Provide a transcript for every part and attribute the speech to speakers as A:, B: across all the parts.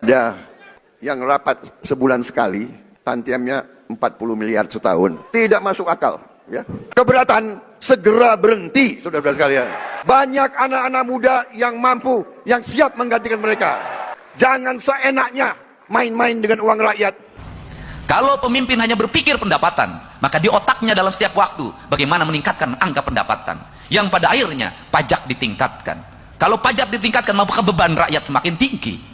A: Ada yang rapat sebulan sekali, tantiemnya 40 miliar setahun. Tidak masuk akal. Ya. Keberatan segera berhenti, saudara-saudara sekalian. Banyak anak-anak muda yang mampu, yang siap menggantikan mereka. Jangan seenaknya main-main dengan uang rakyat.
B: Kalau pemimpin hanya berpikir pendapatan, maka di otaknya dalam setiap waktu bagaimana meningkatkan angka pendapatan, yang pada akhirnya pajak ditingkatkan. Kalau pajak ditingkatkan, maka beban rakyat semakin tinggi.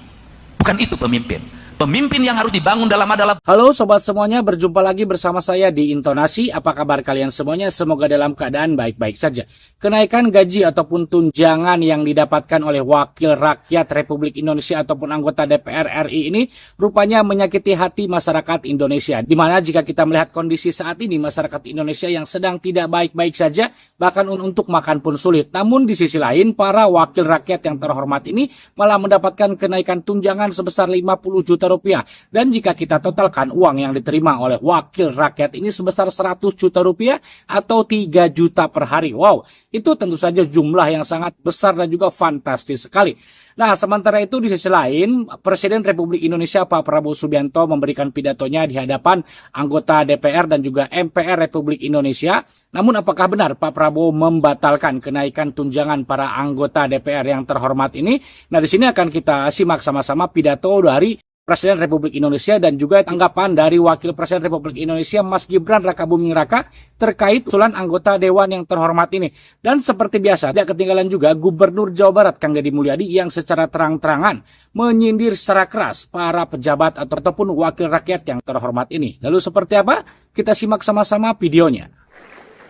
B: Bukan itu pemimpin. Pemimpin yang harus dibangun dalam adalah...
C: Halo sobat semuanya, berjumpa lagi bersama saya di Intonasi. Apa kabar kalian semuanya? Semoga dalam keadaan baik-baik saja. Kenaikan gaji ataupun tunjangan yang didapatkan oleh Wakil Rakyat Republik Indonesia ataupun anggota DPR RI ini rupanya menyakiti hati masyarakat Indonesia. Dimana jika kita melihat kondisi saat ini masyarakat Indonesia yang sedang tidak baik-baik saja, bahkan untuk makan pun sulit. Namun di sisi lain, para wakil rakyat yang terhormat ini malah mendapatkan kenaikan tunjangan sebesar 50 juta rupiah. Dan jika kita totalkan uang yang diterima oleh wakil rakyat ini sebesar 100 juta rupiah atau 3 juta per hari. Wow, itu tentu saja jumlah yang sangat besar dan juga fantastis sekali. Nah, sementara itu di sisi lain, Presiden Republik Indonesia Pak Prabowo Subianto memberikan pidatonya di hadapan anggota DPR dan juga MPR Republik Indonesia. Namun apakah benar Pak Prabowo membatalkan kenaikan tunjangan para anggota DPR yang terhormat ini? Nah, di sini akan kita simak sama-sama pidato dari Presiden Republik Indonesia dan juga tanggapan dari Wakil Presiden Republik Indonesia Mas Gibran Rakabuming Raka terkait usulan anggota Dewan yang terhormat ini. Dan seperti biasa, tidak ketinggalan juga Gubernur Jawa Barat Kang Deddy Mulyadi yang secara terang-terangan menyindir secara keras para pejabat ataupun wakil rakyat yang terhormat ini. Lalu seperti apa? Kita simak sama-sama videonya.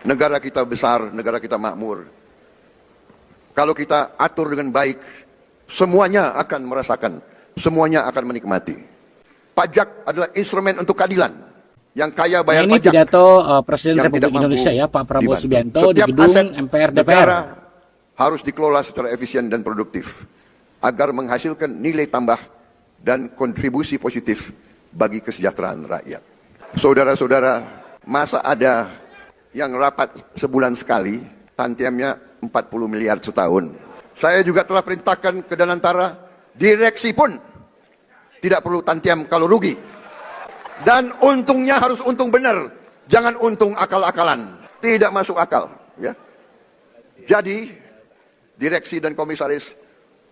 A: Negara kita besar, negara kita makmur. Kalau kita atur dengan baik, semuanya akan merasakan. Semuanya akan menikmati. Pajak adalah instrumen untuk keadilan. Yang kaya bayar
C: ini
A: pajak. Ini
C: pidato Presiden Republik Indonesia ya, Pak Prabowo Subianto di gedung MPR DPR.
A: Negara harus dikelola secara efisien dan produktif agar menghasilkan nilai tambah dan kontribusi positif bagi kesejahteraan rakyat. Saudara-saudara, masa ada yang rapat sebulan sekali, tantiemnya 40 miliar setahun. Saya juga telah perintahkan ke Danantara, direksi pun tidak perlu tantiam kalau rugi. Dan untungnya harus untung benar. Jangan untung akal-akalan. Tidak masuk akal. Ya. Jadi, direksi dan komisaris,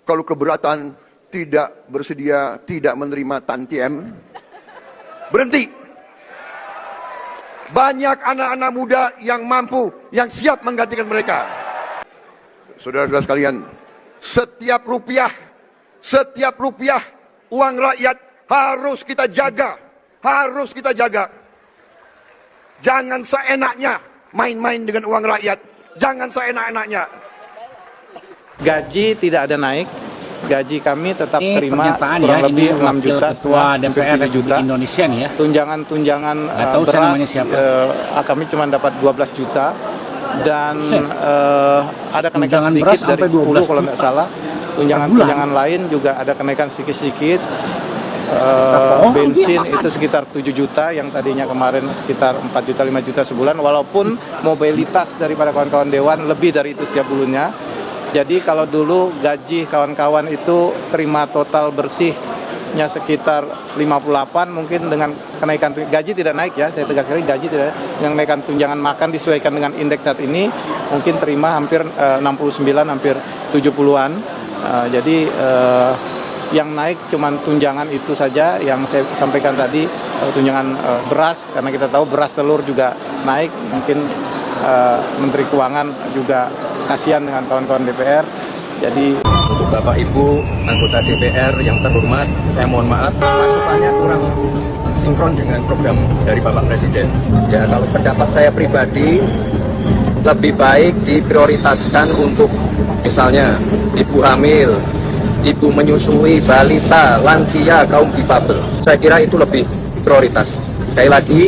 A: kalau keberatan tidak bersedia, tidak menerima tantiam, berhenti. Banyak anak-anak muda yang mampu, yang siap menggantikan mereka. Saudara-saudara sekalian, setiap rupiah uang rakyat harus kita jaga. Harus kita jaga. Jangan seenaknya main-main dengan uang rakyat. Jangan seenak-enaknya.
D: Gaji tidak ada naik. Gaji kami tetap
C: ini
D: terima kurang
C: ya,
D: lebih 6 juta,
C: Ketua DPR Republik Indonesia nih ya.
D: Tunjangan beras kami cuma dapat 12 juta. Dan ada kenaikan sedikit dari 10 kalau nggak salah. Tunjangan lain juga ada kenaikan sedikit-sedikit. Bensin itu sekitar 7 juta yang tadinya kemarin sekitar 4 juta 5 juta sebulan, walaupun mobilitas daripada kawan-kawan Dewan lebih dari itu setiap bulannya. Jadi kalau dulu gaji kawan-kawan itu terima total bersihnya sekitar 58, mungkin dengan kenaikan gaji tidak naik ya, saya tegas sekali gaji tidak, yang kenaikan tunjangan makan disesuaikan dengan indeks saat ini mungkin terima hampir 69 hampir 70-an. Jadi yang naik cuma tunjangan itu saja yang saya sampaikan tadi, tunjangan beras, karena kita tahu beras telur juga naik. Mungkin Menteri Keuangan juga kasihan dengan kawan-kawan DPR. Jadi
E: untuk Bapak Ibu anggota DPR yang terhormat, saya mohon maaf masukannya kurang sinkron dengan program dari Bapak Presiden. Ya, kalau pendapat saya pribadi lebih baik diprioritaskan untuk misalnya ibu hamil, ibu menyusui, balita, lansia, kaum difabel. Saya kira itu lebih prioritas. Sekali lagi,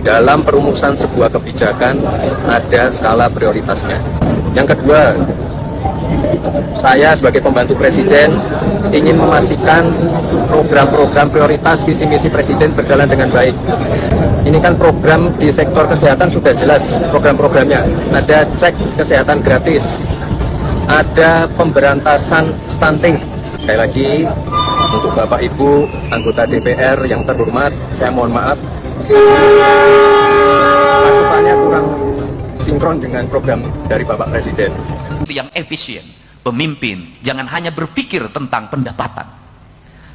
E: dalam perumusan sebuah kebijakan ada skala prioritasnya. Yang kedua, saya sebagai pembantu Presiden ingin memastikan program-program prioritas visi misi Presiden berjalan dengan baik. Ini kan program di sektor kesehatan sudah jelas program-programnya. Ada cek kesehatan gratis, ada pemberantasan stunting. Sekali lagi, Untuk Bapak Ibu anggota DPR yang terhormat, saya mohon maaf masukannya kurang sinkron dengan program dari Bapak Presiden.
B: Yang efisien, pemimpin jangan hanya berpikir tentang pendapatan.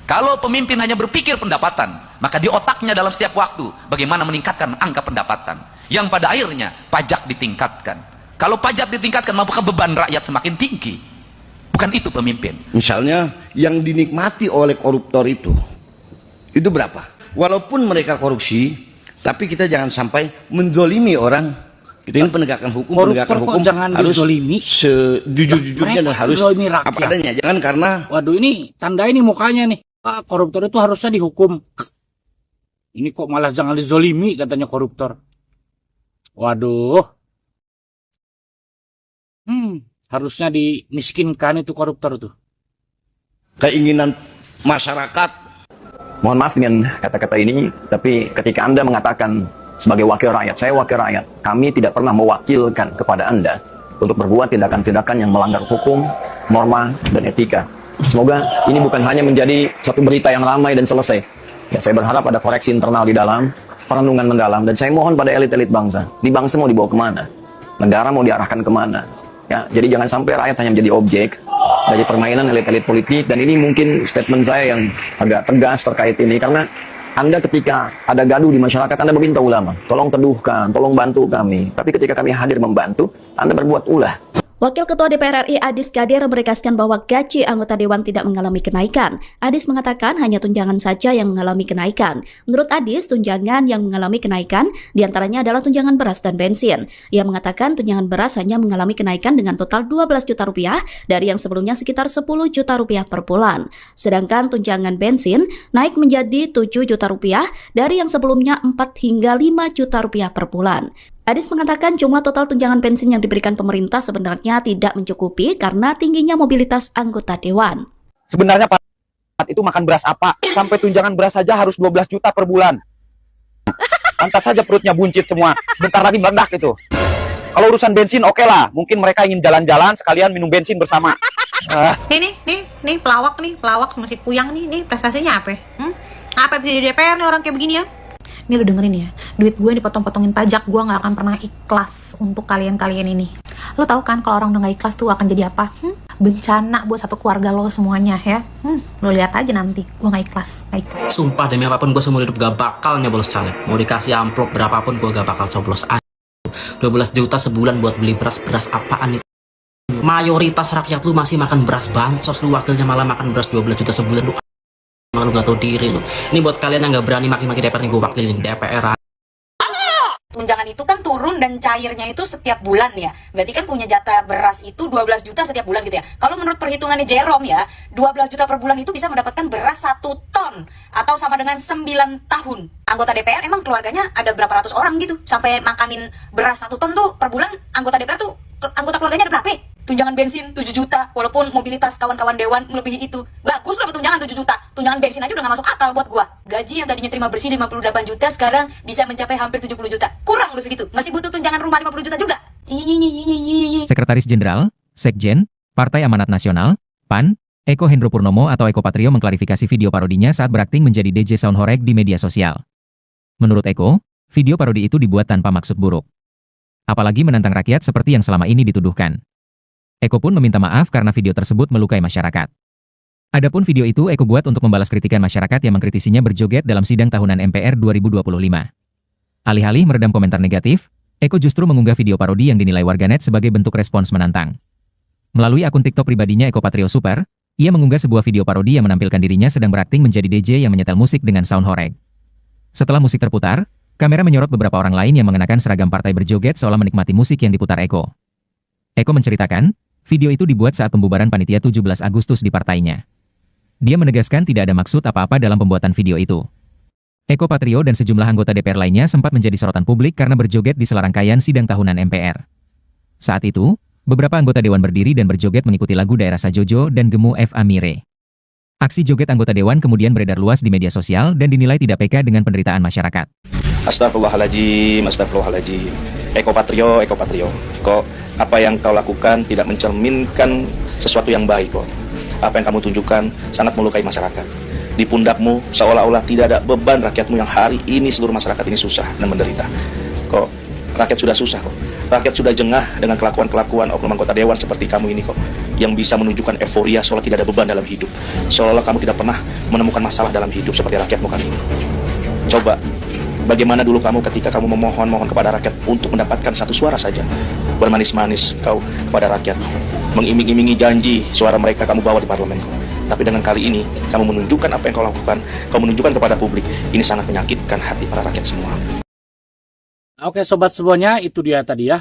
B: Kalau pemimpin hanya berpikir pendapatan, maka di otaknya dalam setiap waktu bagaimana meningkatkan angka pendapatan, yang pada akhirnya pajak ditingkatkan. Kalau pajak ditingkatkan, maka beban rakyat semakin tinggi. Bukan itu pemimpin.
F: Misalnya yang dinikmati oleh koruptor itu berapa? Walaupun mereka korupsi, tapi kita jangan sampai menzolimi orang. Kita ini penegakan hukum, penegakan hukum
C: jangan
F: harus
C: dizolimi.
F: sejujur-jujurnya dan harus
C: zolimi rakyat.
F: apa adanya. Jangan karena
C: Waduh, ini tanda ini mukanya nih. Pak, koruptor itu harusnya dihukum. Ini kok malah jangan dizolimi katanya koruptor. Waduh. Harusnya dimiskinkan itu koruptor tuh.
F: keinginan masyarakat.
E: Mohon maaf dengan kata-kata ini, tapi ketika Anda mengatakan sebagai wakil rakyat, saya wakil rakyat, kami tidak pernah mewakilkan kepada Anda untuk berbuat tindakan-tindakan yang melanggar hukum, norma, dan etika. Semoga ini bukan hanya menjadi satu berita yang ramai dan selesai. Ya, saya berharap ada koreksi internal di dalam, perenungan mendalam, dan saya mohon pada elit-elit bangsa, di bangsa mau dibawa kemana? Negara mau diarahkan kemana? Ya, jadi jangan sampai rakyat hanya menjadi objek dari permainan elit-elit politik. Dan ini mungkin statement saya yang agak tegas terkait ini, karena Anda ketika ada gaduh di masyarakat, Anda meminta ulama, tolong teduhkan, tolong bantu kami. Tapi ketika kami hadir membantu, Anda berbuat ulah.
G: Wakil Ketua DPR RI Adis Kadir menegaskan bahwa gaji anggota Dewan tidak mengalami kenaikan. Adis mengatakan hanya tunjangan saja yang mengalami kenaikan. Menurut Adis, tunjangan yang mengalami kenaikan diantaranya adalah tunjangan beras dan bensin. Ia mengatakan tunjangan beras hanya mengalami kenaikan dengan total 12 juta rupiah dari yang sebelumnya sekitar 10 juta rupiah per bulan. Sedangkan tunjangan bensin naik menjadi 7 juta rupiah dari yang sebelumnya 4 hingga 5 juta rupiah per bulan. Adis mengatakan jumlah total tunjangan bensin yang diberikan pemerintah sebenarnya tidak mencukupi karena tingginya mobilitas anggota dewan.
H: Sebenarnya Pak itu makan beras apa? Sampai tunjangan beras saja harus 12 juta per bulan. Pantas saja perutnya buncit semua. Bentar lagi meledak itu. Kalau urusan bensin oke lah. Mungkin mereka ingin jalan-jalan sekalian minum bensin bersama.
I: Nih pelawak sama si Kuyang nih prestasinya apa? Apa bisa di DPR nih orang kayak begini ya? Nih lu dengerin ya, duit gue dipotong-potongin pajak, gue gak akan pernah ikhlas untuk kalian-kalian ini. Lo tau kan kalau orang udah gak ikhlas tuh akan jadi apa? Bencana buat satu keluarga lo semuanya ya. Lo lihat aja nanti, gue gak ikhlas.
J: Sumpah demi apapun gue seumur hidup gak bakal nyoblos caleg. Mau dikasih amplop berapapun gue gak bakal coblos. 12 juta sebulan buat beli beras apaan itu? Mayoritas rakyat lu masih makan beras bansos, lu wakilnya malah makan beras 12 juta sebulan. Lu gak tau diri lu. Ini buat kalian yang gak berani maki-maki DPR nih, gue wakilin DPR.
K: Tunjangan itu kan turun dan cairnya itu setiap bulan ya. Berarti kan punya jatah beras itu 12 juta setiap bulan gitu ya. Kalau menurut perhitungannya Jerome ya, 12 juta per bulan itu bisa mendapatkan beras 1 ton atau sama dengan 9 tahun. Anggota DPR emang keluarganya ada berapa ratus orang gitu sampai makanin beras 1 ton tuh per bulan. Anggota DPR tuh anggota keluarganya ada berapa? Tunjangan bensin 7 juta, walaupun mobilitas kawan-kawan dewan melebihi itu. Bagus lah tunjangan 7 juta. Tunjangan bensin aja udah gak masuk akal buat gua. Gaji yang tadinya terima bersih 58 juta, sekarang bisa mencapai hampir 70 juta. Kurang lu segitu. Masih butuh tunjangan rumah 50 juta juga.
L: Sekretaris Jenderal, Sekjen, Partai Amanat Nasional, PAN, Eko Hendro Purnomo atau Eko Patrio mengklarifikasi video parodinya saat berakting menjadi DJ Sound Horeg di media sosial. Menurut Eko, video parodi itu dibuat tanpa maksud buruk. Apalagi menantang rakyat seperti yang selama ini dituduhkan. Eko pun meminta maaf karena video tersebut melukai masyarakat. Adapun video itu Eko buat untuk membalas kritikan masyarakat yang mengkritisinya berjoget dalam sidang tahunan MPR 2025. Alih-alih meredam komentar negatif, Eko justru mengunggah video parodi yang dinilai warganet sebagai bentuk respons menantang. Melalui akun TikTok pribadinya Eko Patrio Super, ia mengunggah sebuah video parodi yang menampilkan dirinya sedang berakting menjadi DJ yang menyetel musik dengan sound horeg. Setelah musik terputar, kamera menyorot beberapa orang lain yang mengenakan seragam partai berjoget seolah menikmati musik yang diputar Eko. Eko menceritakan, video itu dibuat saat pembubaran panitia 17 Agustus di partainya. Dia menegaskan tidak ada maksud apa-apa dalam pembuatan video itu. Eko Patrio dan sejumlah anggota DPR lainnya sempat menjadi sorotan publik karena berjoget di sela rangkaian sidang tahunan MPR. Saat itu, beberapa anggota dewan berdiri dan berjoget mengikuti lagu Daerah Sajojo dan Gemu F. Amire. Aksi joget anggota dewan kemudian beredar luas di media sosial dan dinilai tidak peka dengan penderitaan masyarakat.
E: Astagfirullahaladzim, astagfirullahaladzim. Eko Patrio, kok apa yang kau lakukan tidak mencerminkan sesuatu yang baik kok. Apa yang kamu tunjukkan sangat melukai masyarakat.
M: di pundakmu, seolah-olah tidak ada beban rakyatmu yang hari ini seluruh masyarakat ini susah dan menderita. Kok rakyat sudah susah kok. Rakyat sudah jengah dengan kelakuan-kelakuan oknum anggota dewan seperti kamu ini kok, yang bisa menunjukkan euforia seolah tidak ada beban dalam hidup, seolah kamu tidak pernah menemukan masalah dalam hidup seperti rakyatmu kali ini. Coba, bagaimana dulu kamu ketika kamu memohon kepada rakyat untuk mendapatkan satu suara saja, bermanis-manis kau kepada rakyat, mengiming-imingi janji suara mereka kamu bawa di parlemen. Tapi dengan kali ini, kamu menunjukkan apa yang kau lakukan, kau menunjukkan kepada publik, ini sangat menyakitkan hati para rakyat semua.
C: Oke sobat semuanya, itu dia tadi ya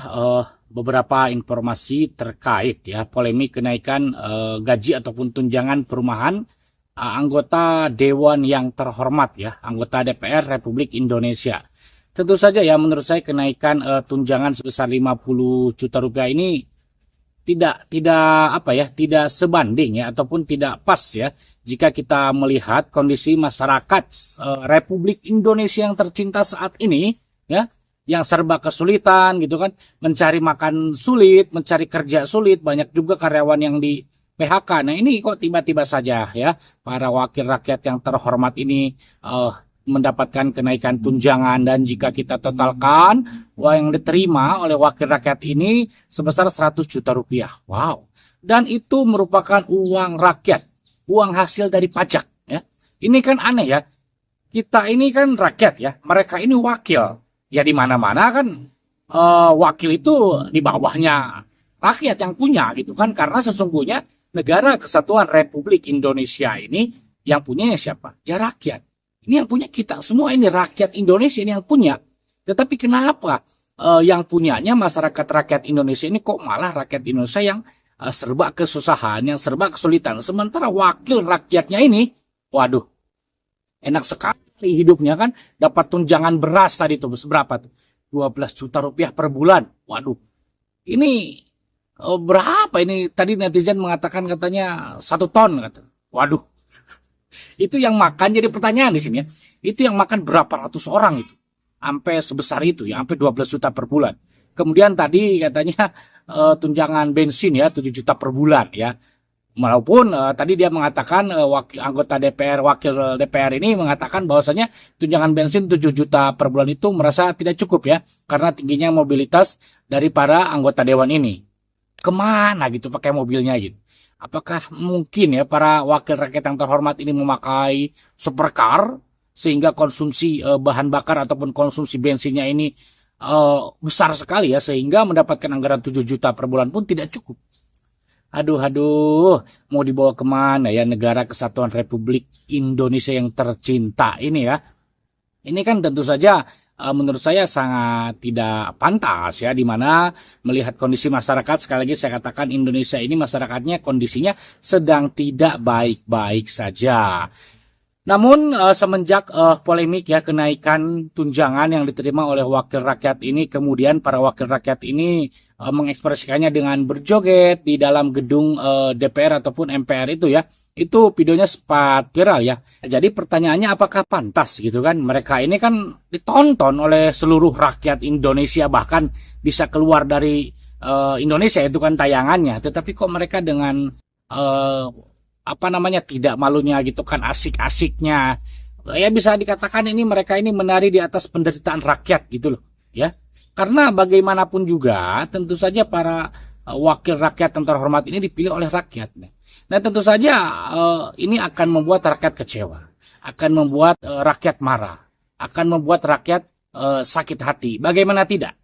C: beberapa informasi terkait ya polemik kenaikan gaji ataupun tunjangan perumahan anggota Dewan yang terhormat ya, anggota DPR Republik Indonesia. Tentu saja ya menurut saya kenaikan tunjangan sebesar 50 juta rupiah ini tidak sebanding ya ataupun tidak pas ya jika kita melihat kondisi masyarakat Republik Indonesia yang tercinta saat ini ya, yang serba kesulitan gitu kan, mencari makan sulit, mencari kerja sulit, banyak juga karyawan yang di PHK. Nah ini kok tiba-tiba saja ya para wakil rakyat yang terhormat ini mendapatkan kenaikan tunjangan, dan jika kita totalkan uang yang diterima oleh wakil rakyat ini sebesar 100 juta rupiah. Wow. Dan itu merupakan uang rakyat, uang hasil dari pajak ya. Ini kan aneh ya. Kita ini kan rakyat ya, mereka ini wakil. Ya di mana-mana kan wakil itu di bawahnya rakyat yang punya gitu kan, karena sesungguhnya negara kesatuan Republik Indonesia ini yang punyanya siapa? Ya rakyat. Ini yang punya kita semua, ini rakyat Indonesia ini yang punya. Tetapi kenapa yang punyanya masyarakat rakyat Indonesia ini kok malah rakyat Indonesia yang serba kesusahan, yang serba kesulitan, sementara wakil rakyatnya ini, waduh, enak sekali hidupnya kan, dapat tunjangan beras tadi tuh seberapa tuh? 12 juta rupiah per bulan. Waduh. Ini berapa ini? Tadi netizen mengatakan katanya 1 ton kata. Waduh. Itu yang makan, jadi pertanyaan di sini ya. Itu yang makan berapa ratus orang itu? Sampai sebesar itu ya, sampai 12 juta per bulan. Kemudian tadi katanya tunjangan bensin ya 7 juta per bulan ya. Walaupun tadi dia mengatakan anggota DPR, wakil DPR ini mengatakan bahwasanya tunjangan bensin 7 juta per bulan itu merasa tidak cukup ya, karena tingginya mobilitas dari para anggota dewan ini. Kemana gitu pakai mobilnya gitu? Apakah mungkin ya para wakil rakyat yang terhormat ini memakai supercar sehingga konsumsi bahan bakar ataupun konsumsi bensinnya ini besar sekali ya, sehingga mendapatkan anggaran 7 juta per bulan pun tidak cukup. Aduh, mau dibawa kemana ya negara kesatuan Republik Indonesia yang tercinta ini ya. Ini kan tentu saja menurut saya sangat tidak pantas ya, dimana melihat kondisi masyarakat, sekali lagi saya katakan Indonesia ini masyarakatnya kondisinya sedang tidak baik-baik saja. Namun semenjak polemik ya kenaikan tunjangan yang diterima oleh wakil rakyat ini, kemudian para wakil rakyat ini mengekspresikannya dengan berjoget di dalam gedung DPR ataupun MPR itu ya. Itu videonya sempat viral ya. Jadi pertanyaannya apakah pantas gitu kan? Mereka ini kan ditonton oleh seluruh rakyat Indonesia, bahkan bisa keluar dari Indonesia itu kan tayangannya. Tetapi kok mereka dengan tidak malunya gitu kan, asik-asiknya. Ya bisa dikatakan ini mereka ini menari di atas penderitaan rakyat gitu loh ya. Karena bagaimanapun juga tentu saja para wakil rakyat yang terhormat ini dipilih oleh rakyat. Nah tentu saja ini akan membuat rakyat kecewa, akan membuat rakyat marah, akan membuat rakyat sakit hati. Bagaimana tidak?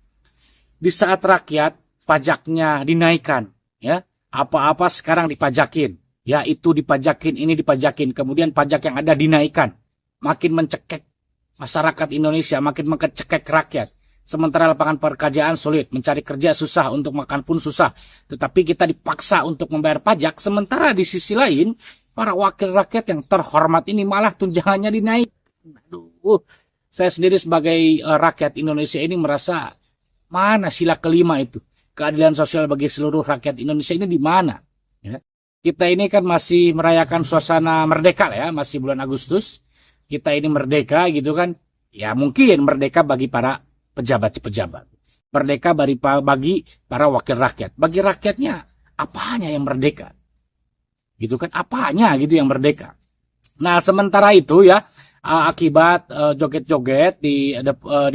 C: Di saat rakyat pajaknya dinaikkan, ya apa-apa sekarang dipajakin, ya itu dipajakin, ini dipajakin, kemudian pajak yang ada dinaikkan, makin mencekek masyarakat Indonesia, makin mencekek rakyat. Sementara lapangan pekerjaan sulit, mencari kerja susah, untuk makan pun susah. Tetapi kita dipaksa untuk membayar pajak. Sementara di sisi lain, para wakil rakyat yang terhormat ini malah tunjangannya dinaik. Aduh, saya sendiri sebagai rakyat Indonesia ini merasa, mana sila kelima itu? Keadilan sosial bagi seluruh rakyat Indonesia ini di mana? Ya. Kita ini kan masih merayakan suasana merdeka ya, masih bulan Agustus. Kita ini merdeka gitu kan. Ya mungkin merdeka bagi para pejabat-pejabat, merdeka bagi para wakil rakyat. Bagi rakyatnya apanya yang merdeka gitu kan, apanya gitu yang merdeka. Nah, sementara itu ya, akibat joget-joget di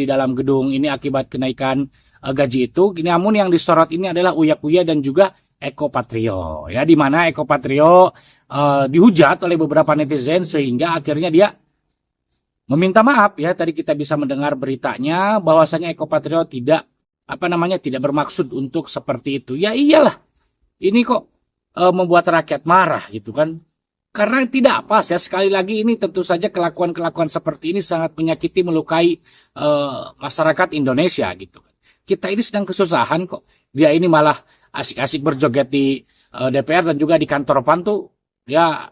C: dalam gedung ini akibat kenaikan gaji itu, namun yang disorot ini adalah Uya Kuya dan juga Eko Patrio ya, di mana Eko Patrio dihujat oleh beberapa netizen sehingga akhirnya dia meminta maaf ya. Tadi kita bisa mendengar beritanya bahwasanya Eko Patrio tidak tidak bermaksud untuk seperti itu. Ya iyalah, ini kok membuat rakyat marah gitu kan. Karena tidak pas ya, sekali lagi ini tentu saja kelakuan-kelakuan seperti ini sangat menyakiti, melukai masyarakat Indonesia gitu. Kita ini sedang kesusahan kok. Dia ini malah asik-asik berjoget di DPR dan juga di kantor PAN tuh ya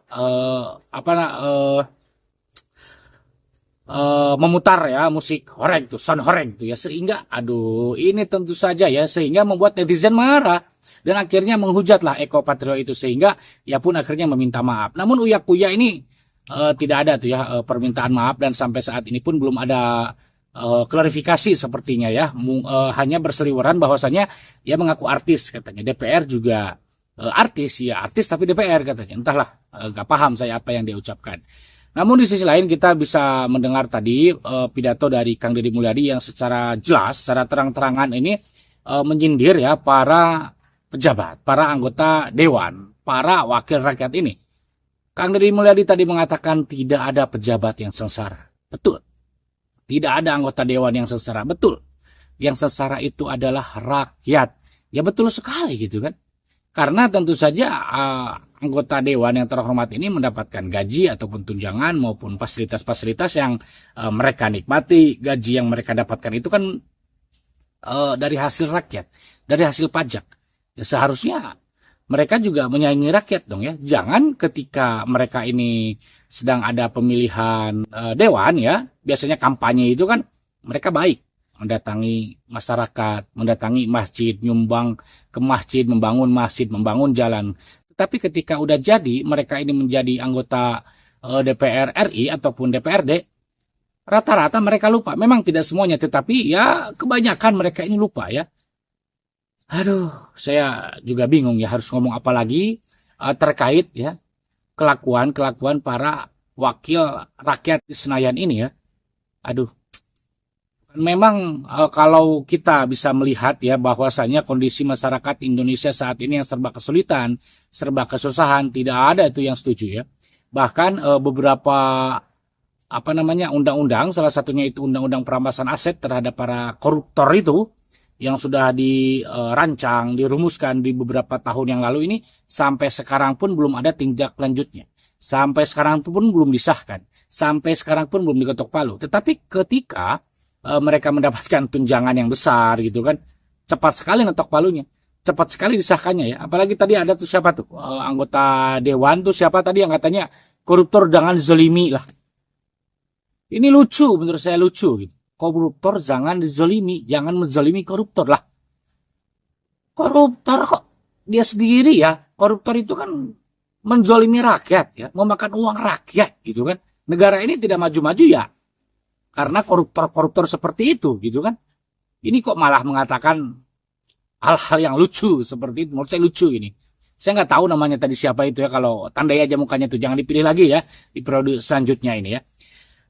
C: memutar ya musik horeg tuh, sound horeg tuh ya, sehingga aduh ini tentu saja ya sehingga membuat netizen marah. Dan akhirnya menghujatlah Eko Patrio itu sehingga ia pun akhirnya meminta maaf. Namun Uya Kuya ini tidak ada tuh ya permintaan maaf dan sampai saat ini pun belum ada klarifikasi sepertinya ya. Hanya berseliweran bahwasannya ia mengaku artis katanya. DPR juga artis ya, artis tapi DPR katanya. Entahlah, gak paham saya apa yang dia ucapkan. Namun di sisi lain kita bisa mendengar tadi pidato dari Kang Deddy Mulyadi yang secara jelas, secara terang-terangan ini menyindir ya para pejabat, para anggota dewan, para wakil rakyat ini. Kang Deddy Mulyadi tadi mengatakan tidak ada pejabat yang sengsara. Betul. Tidak ada anggota dewan yang sengsara. Betul. Yang sengsara itu adalah rakyat. Ya betul sekali gitu kan. Karena tentu saja anggota dewan yang terhormat ini mendapatkan gaji ataupun tunjangan maupun fasilitas-fasilitas yang mereka nikmati. Gaji yang mereka dapatkan itu kan dari hasil rakyat, dari hasil pajak. Ya seharusnya mereka juga menyaingi rakyat dong ya. Jangan ketika mereka ini sedang ada pemilihan dewan ya, biasanya kampanye itu kan mereka baik, mendatangi masyarakat, mendatangi masjid, nyumbang ke masjid, membangun masjid, membangun jalan. Tetapi ketika udah jadi mereka ini menjadi anggota DPR RI ataupun DPRD, rata-rata mereka lupa. Memang tidak semuanya, tetapi ya kebanyakan mereka ini lupa ya. Aduh, saya juga bingung ya harus ngomong apa lagi terkait ya kelakuan para wakil rakyat di Senayan ini ya. Aduh, memang kalau kita bisa melihat ya bahwasanya kondisi masyarakat Indonesia saat ini yang serba kesulitan, serba kesusahan, tidak ada itu yang setuju ya. Bahkan beberapa undang-undang, salah satunya itu undang-undang perampasan aset terhadap para koruptor itu yang sudah dirancang, dirumuskan di beberapa tahun yang lalu ini, sampai sekarang pun belum ada tindak lanjutnya. Sampai sekarang pun belum disahkan. Sampai sekarang pun belum diketok palu. Tetapi ketika mereka mendapatkan tunjangan yang besar gitu kan, cepat sekali ngetok palunya. Cepat sekali disahkannya ya. Apalagi tadi ada tuh siapa tuh? Anggota dewan tuh siapa tadi yang katanya koruptor jangan zalimi lah. Ini lucu, menurut saya lucu gitu. Koruptor jangan dizalimi, jangan menzalimi koruptor lah. Koruptor kok dia sendiri ya. Koruptor itu kan menzalimi rakyat ya, memakan uang rakyat gitu kan. Negara ini tidak maju-maju ya karena koruptor-koruptor seperti itu gitu kan. Ini kok malah mengatakan hal-hal yang lucu seperti itu. Menurut saya lucu ini. Saya nggak tahu namanya tadi siapa itu ya. Kalau tandai aja mukanya tuh, jangan dipilih lagi ya di periode selanjutnya ini ya.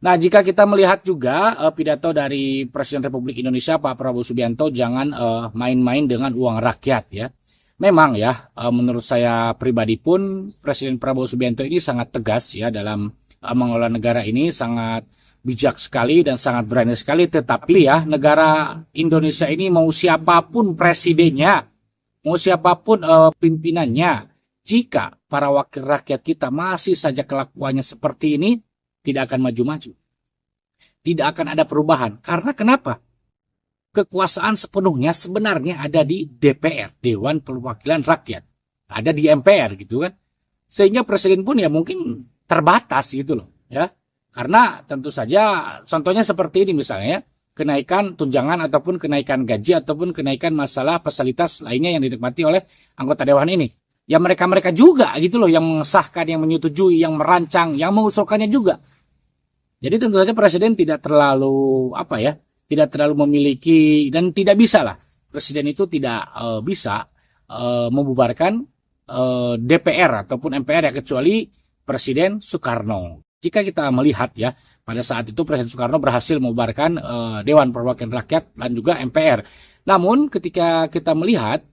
C: Nah, jika kita melihat juga pidato dari Presiden Republik Indonesia Pak Prabowo Subianto, jangan main-main dengan uang rakyat ya. Memang ya, menurut saya pribadi pun Presiden Prabowo Subianto ini sangat tegas ya dalam mengelola negara ini, sangat bijak sekali dan sangat berani sekali. Tetapi ya, negara Indonesia ini mau siapapun presidennya, mau siapapun pimpinannya, jika para wakil rakyat kita masih saja kelakuannya seperti ini, tidak akan maju-maju. Tidak akan ada perubahan. Karena kenapa? Kekuasaan sepenuhnya sebenarnya ada di DPR, Dewan Perwakilan Rakyat. Ada di MPR gitu kan. Sehingga presiden pun ya mungkin terbatas gitu loh. Ya. Karena tentu saja contohnya seperti ini misalnya. Kenaikan tunjangan ataupun kenaikan gaji ataupun kenaikan masalah fasilitas lainnya yang dinikmati oleh anggota Dewan ini. Ya mereka-mereka juga gitu loh yang mengesahkan, yang menyetujui, yang merancang, yang mengusulkannya juga. Jadi tentu saja presiden tidak terlalu tidak terlalu memiliki dan tidak bisa lah. Presiden itu tidak bisa membubarkan DPR ataupun MPR ya kecuali Presiden Soekarno. Jika kita melihat ya, pada saat itu Presiden Soekarno berhasil membubarkan Dewan Perwakilan Rakyat dan juga MPR. Namun ketika kita melihat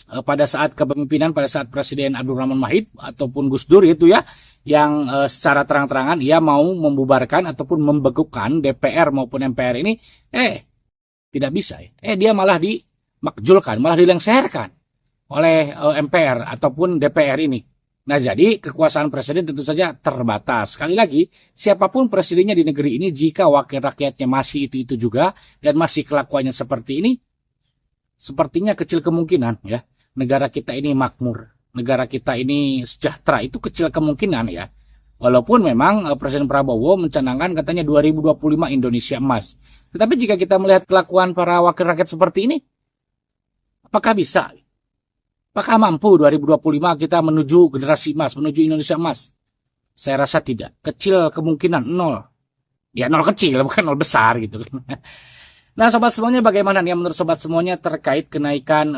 C: pada saat kepemimpinan pada saat Presiden Abdurrahman Wahid ataupun Gus Dur itu ya, yang secara terang-terangan ia mau membubarkan ataupun membekukan DPR maupun MPR ini, tidak bisa ya. Dia malah dimakjulkan, malah dilengserkan oleh MPR ataupun DPR ini. Nah, jadi kekuasaan presiden tentu saja terbatas. Sekali lagi, siapapun presidennya di negeri ini, jika wakil rakyatnya masih itu juga dan masih kelakuannya seperti ini, sepertinya kecil kemungkinan ya negara kita ini makmur, negara kita ini sejahtera. Itu kecil kemungkinan ya. Walaupun memang Presiden Prabowo mencanangkan katanya 2025 Indonesia emas. Tetapi jika kita melihat kelakuan para wakil rakyat seperti ini, apakah bisa? Apakah mampu 2025 kita menuju generasi emas, menuju Indonesia emas? Saya rasa tidak. Kecil kemungkinan, 0. Ya 0 kecil, bukan 0 besar gitu. Nah sobat semuanya, bagaimana nih menurut sobat semuanya terkait kenaikan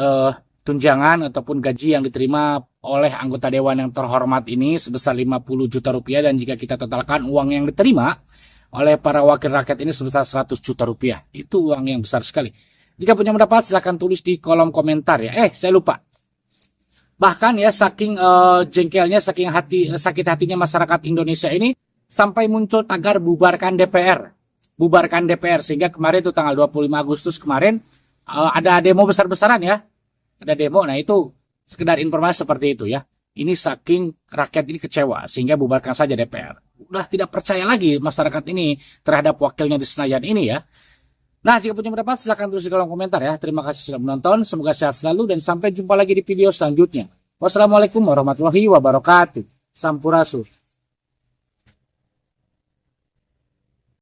C: tunjangan ataupun gaji yang diterima oleh anggota dewan yang terhormat ini sebesar 50 juta rupiah, dan jika kita totalkan uang yang diterima oleh para wakil rakyat ini sebesar 100 juta rupiah. Itu uang yang besar sekali. Jika punya pendapat silahkan tulis di kolom komentar ya. Saya lupa. Bahkan ya saking jengkelnya, saking sakit hatinya masyarakat Indonesia ini sampai muncul tagar bubarkan DPR. Bubarkan DPR, sehingga kemarin itu tanggal 25 Agustus kemarin ada demo besar-besaran ya. Ada demo, nah itu sekedar informasi seperti itu ya. Ini saking rakyat ini kecewa sehingga bubarkan saja DPR. Udah tidak percaya lagi masyarakat ini terhadap wakilnya di Senayan ini ya. Nah, jika punya pendapat silahkan tulis di kolom komentar ya. Terima kasih sudah menonton, semoga sehat selalu dan sampai jumpa lagi di video selanjutnya. Wassalamualaikum warahmatullahi wabarakatuh. Sampurasun.